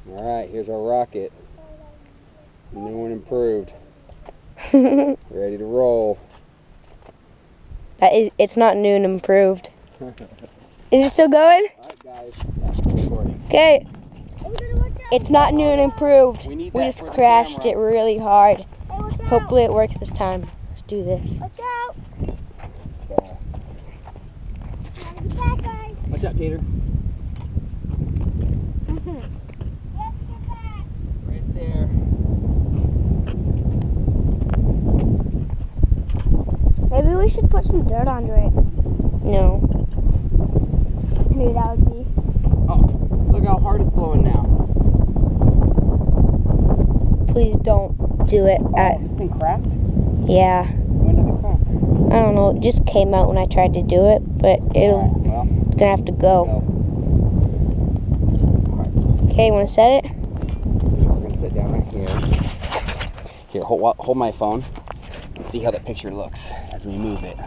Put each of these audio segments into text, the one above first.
Alright, here's our rocket. New and improved. Ready to roll. It's not new and improved. Is it still going? Alright guys, recording. Okay. It's not new and improved. We need We that just for the crashed camera. it really hard. Hey, watch out. Hopefully it works this time. Let's do this. Watch out. Okay. Get back, guys. Watch out, Tater. Yes, get back. Right there. Maybe we should put some dirt under it. No. I knew that would be. Oh, look how hard it's blowing now. Please don't do it at. This thing cracked? Yeah. When did it crack? I don't know. It just came out when I tried to do it, but Alright, well, it's gonna have to go. Okay, you wanna set it? we're gonna sit down right here. Here, hold my phone and see how the picture looks as we move it.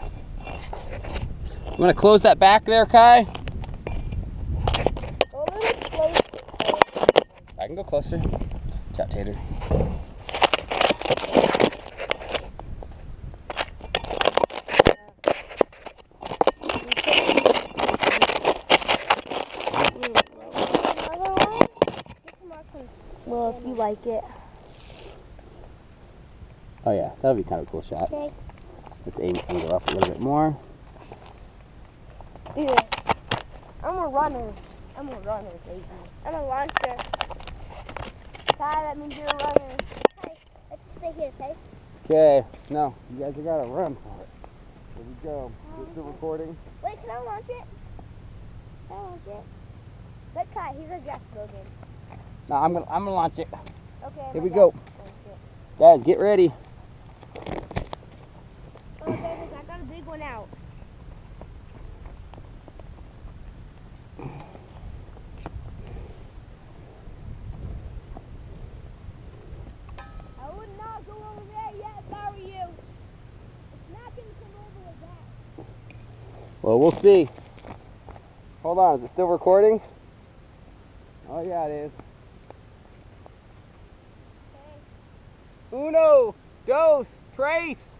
You wanna close that back there, Kai? I can go closer. Watch out, Tater. Well, if you like it. Oh yeah, that'll be kind of a cool shot. Okay. Let's angle up a little bit more. Do this. I'm a runner. I'm a runner, baby. I'm a launcher. Kai, that means you're a runner. Hey, let's stay here, okay? Okay, no, you guys have got to run for it. Here we go. Is it still recording? Wait, can I launch it? Can I launch it? Let Kai, he's our guest, Logan. No, I'm gonna launch it. Okay. Here we go. Guys, get ready. Oh, baby, I got a big one out. I would not go over there yet if I were you. It's not going to come over like that. Well, we'll see. Hold on, is it still recording? Oh yeah, it is. Okay. Uno, dos, tres.